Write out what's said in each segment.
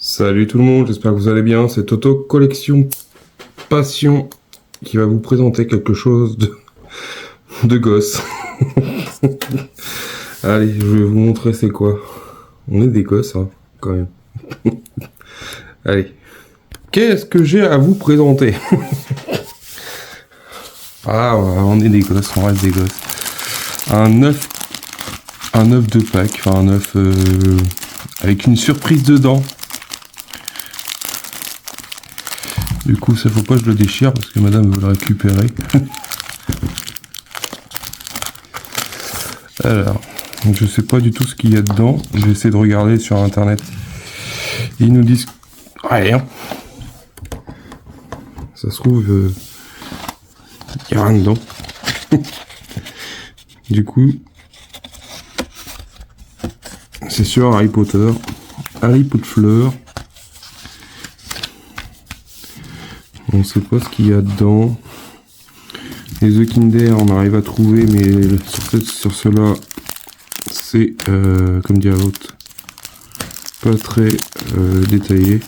Salut tout le monde, j'espère que vous allez bien. C'est Toto Collection Passion qui va vous présenter quelque chose de gosse. Allez, je vais vous montrer c'est quoi. On est des gosses, hein, quand même. Allez. Qu'est-ce que j'ai à vous présenter? Ah, on est des gosses, on reste des gosses. Un œuf de Pâques, enfin un œuf avec une surprise dedans. Du coup, ça faut pas que je le déchire parce que madame veut le récupérer. Alors, je sais pas du tout ce qu'il y a dedans. J'ai essayé de regarder sur internet. Ils nous disent rien. Ça se trouve, il y a rien dedans. Du coup, c'est sûr Harry Potter fleur. On sait pas ce qu'il y a dedans. Les œufs Kinder, on arrive à trouver, mais sur ceux-là, c'est, comme dire l'autre, pas très détaillé.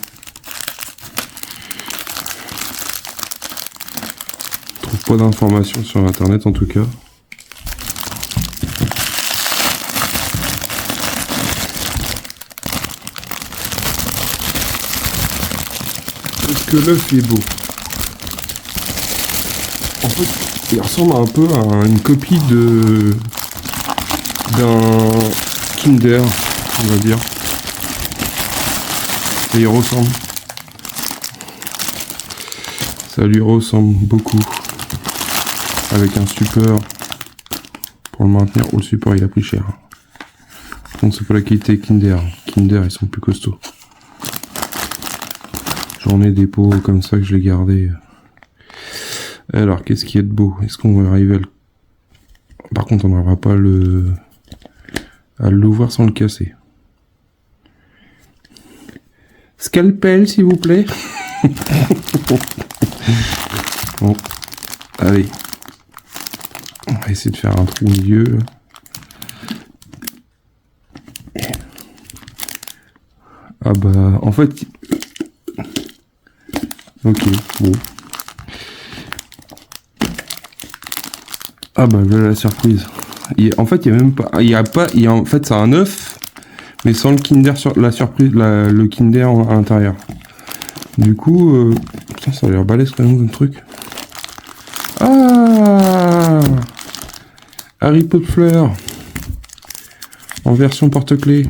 Je trouve pas d'informations sur internet en tout cas. Est-ce que l'œuf est beau? En fait, il ressemble un peu à une copie d'un Kinder, on va dire. Et il ressemble. Ça lui ressemble beaucoup. Avec un support pour le maintenir. Ou le support il a pris cher. Par contre, c'est pas la qualité Kinder. Kinder, ils sont plus costauds. J'en ai des pots comme ça que je l'ai gardé. Alors, qu'est-ce qu'il y a de beau? Est-ce qu'on va arriver à le... Par contre, on n'arrivera pas à l'ouvrir sans le casser. Scalpel, s'il vous plaît. Bon, allez. On va essayer de faire un trou au milieu. Là. Ah bah, en fait... Ok, bon. Ah bah voilà la surprise. En fait, il y a même pas... en fait, c'est un œuf, mais sans le Kinder sur la surprise, le Kinder à l'intérieur. Du coup, putain, ça a l'air balèze quand même, le truc. Ah, Harry Potter fleur en version porte-clés.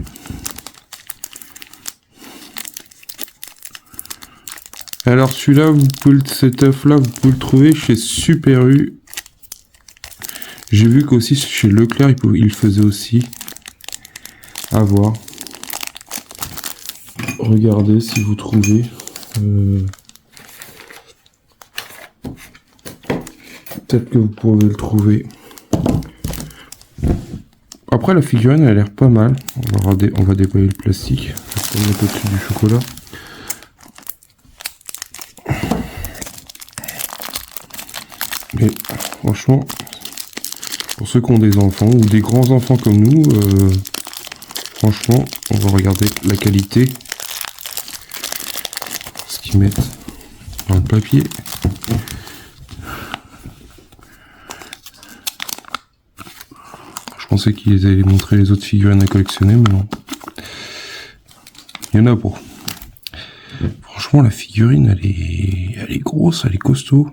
Alors celui-là, cet œuf-là, vous pouvez le trouver chez Super U. J'ai vu qu'aussi chez Leclerc, il le faisait aussi. À voir. Regardez si vous trouvez. Peut-être que vous pouvez le trouver. Après, la figurine, elle a l'air pas mal. On va déballer le plastique. On va mettre au-dessus du chocolat. Mais franchement, pour ceux qui ont des enfants ou des grands enfants comme nous, franchement, on va regarder la qualité. Ce qu'ils mettent dans le papier. Je pensais qu'ils allaient montrer les autres figurines à collectionner, mais non. Il y en a pas. Franchement, la figurine, elle est grosse, elle est costaud.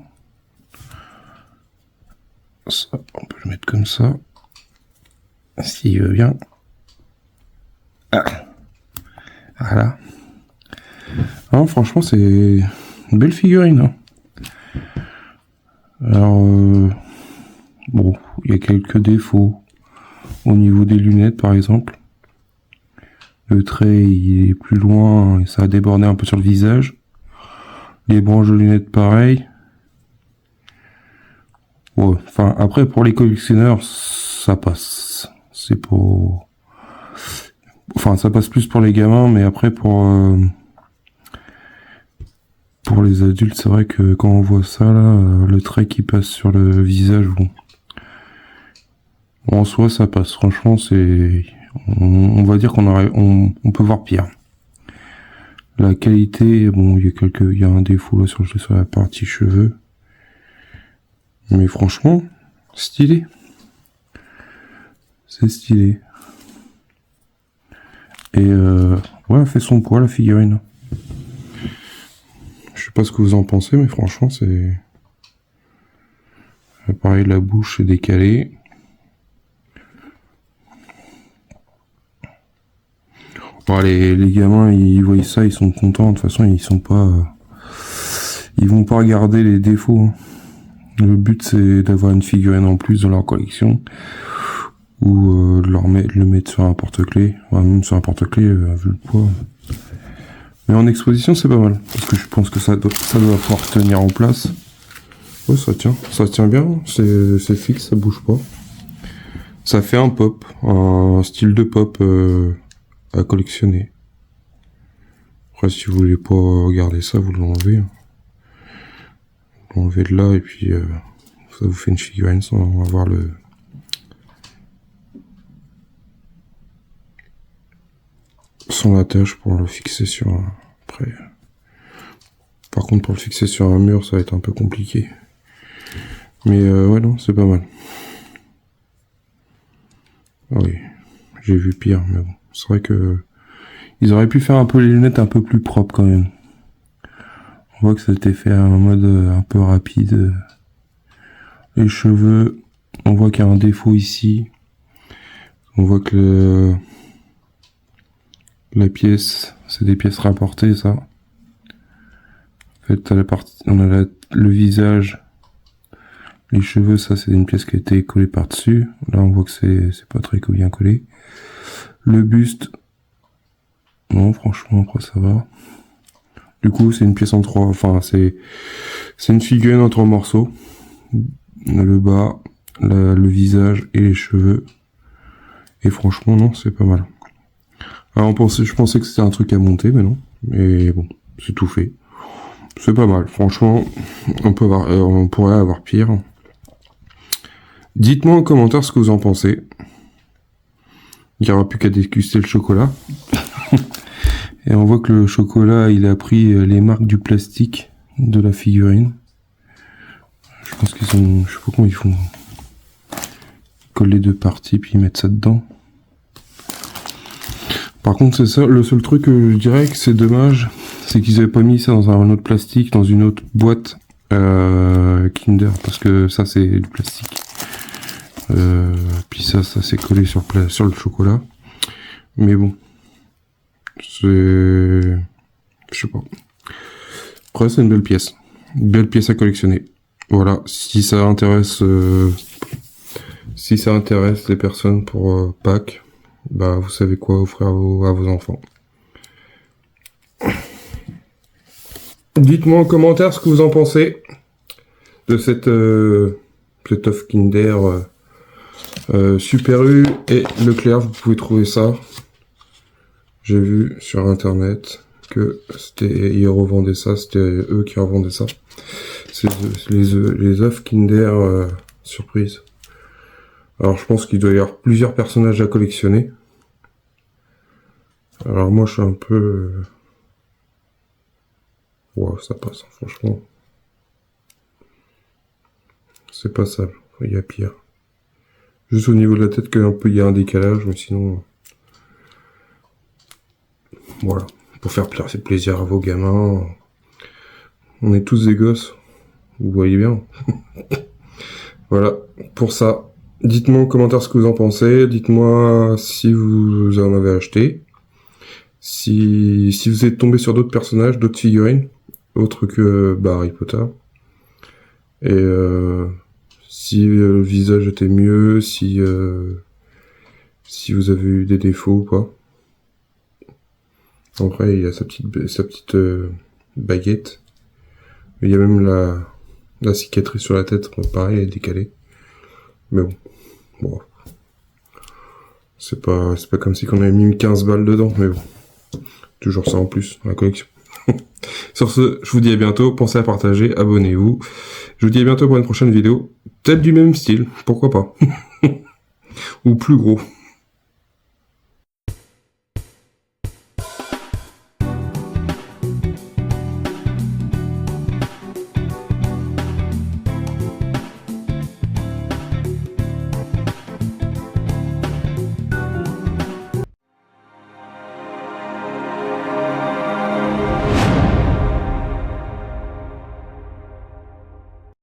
Ça, on peut le mettre comme ça. S'il veut bien. Ah. Voilà. Non, franchement, c'est une belle figurine. Hein. Alors, bon, il y a quelques défauts. Au niveau des lunettes, par exemple. Le trait, il est plus loin et ça a débordé un peu sur le visage. Les branches de lunettes, pareil. Ouais, enfin, après, pour les collectionneurs, ça passe. C'est pour... Enfin, ça passe plus pour les gamins, mais après, pour les adultes, c'est vrai que quand on voit ça, là, le trait qui passe sur le visage, bon... En soi, ça passe. Franchement, c'est... On va dire on peut voir pire. La qualité, bon, il y a un défaut là sur la partie cheveux. Mais franchement, stylé. C'est stylé. Et ouais, elle fait son poids la figurine. Je sais pas ce que vous en pensez, mais franchement, c'est... Pareil, la bouche est décalée. Bon, les gamins, ils voient ça, ils sont contents. De toute façon, ils sont pas... ils vont pas regarder les défauts. Hein. Le but, c'est d'avoir une figurine en plus dans leur collection. Ou le mettre sur un porte-clés. Enfin, même sur un porte-clés, vu le poids. Mais en exposition, c'est pas mal. Parce que je pense que ça doit pouvoir tenir en place. Ouais, ça tient bien. C'est fixe, ça bouge pas. Ça fait un pop. Un style de pop à collectionner. Après, si vous voulez pas regarder ça, vous l'enlevez. Vous l'enlevez de là et puis ça vous fait une figurine sans avoir le... sans l'attache pour le fixer sur un... Après... Par contre, pour le fixer sur un mur, ça va être un peu compliqué. Mais ouais, non, c'est pas mal. Ah oui, j'ai vu pire, mais bon. C'est vrai que... Ils auraient pu faire un peu les lunettes un peu plus propres quand même. On voit que ça a été fait en mode un peu rapide. Les cheveux, on voit qu'il y a un défaut ici. On voit que la pièce, c'est des pièces rapportées, ça. En fait, on a le visage, les cheveux, ça c'est une pièce qui a été collée par-dessus. Là, on voit que c'est pas très bien collé. Le buste, non, franchement, après ça va. Du coup, c'est une pièce en 3, enfin, c'est une figurine en 3 morceaux. Le bas, le visage et les cheveux. Et franchement, non, c'est pas mal. Alors, je pensais que c'était un truc à monter, mais non. Mais bon, c'est tout fait. C'est pas mal. Franchement, on pourrait avoir pire. Dites-moi en commentaire ce que vous en pensez. Il n'y aura plus qu'à déguster le chocolat. Et on voit que le chocolat, il a pris les marques du plastique de la figurine. Je pense qu'ils ont... Je sais pas comment ils font. Ils collent les deux parties puis ils mettent ça dedans. Par contre, c'est ça, le seul truc que je dirais que c'est dommage, c'est qu'ils avaient pas mis ça dans un autre plastique, dans une autre boîte Kinder, parce que ça c'est du plastique. Puis ça s'est collé sur le chocolat. Mais bon, c'est... Je sais pas. Après, c'est une belle pièce. Une belle pièce à collectionner. Voilà, si ça intéresse les personnes pour Pâques, bah vous savez quoi offrir à vos enfants. Dites-moi en commentaire ce que vous en pensez de cette offre Kinder Super U et Leclerc. Vous pouvez trouver ça. J'ai vu sur internet que ils revendaient ça, c'était eux qui revendaient ça. C'est les œufs Kinder surprise. Alors je pense qu'il doit y avoir plusieurs personnages à collectionner. Alors moi je suis un peu... Wow, ça passe, hein, franchement. C'est passable, il y a pire. Juste au niveau de la tête il y a un décalage, mais sinon... Voilà, pour faire plaisir à vos gamins. On est tous des gosses, vous voyez bien. Voilà, pour ça. Dites-moi en commentaire ce que vous en pensez. Dites-moi si vous en avez acheté. Si vous êtes tombé sur d'autres personnages, d'autres figurines, autres que Harry Potter. Et si le visage était mieux, si vous avez eu des défauts ou pas. Après, il y a sa petite baguette. Il y a même la cicatrice sur la tête, pareil, elle est décalée. Mais bon. C'est pas comme si on avait mis 15 balles dedans, mais bon. Toujours ça en plus dans la collection. Sur ce, je vous dis à bientôt. Pensez à partager, abonnez-vous. Je vous dis à bientôt pour une prochaine vidéo. Peut-être du même style, pourquoi pas. Ou plus gros.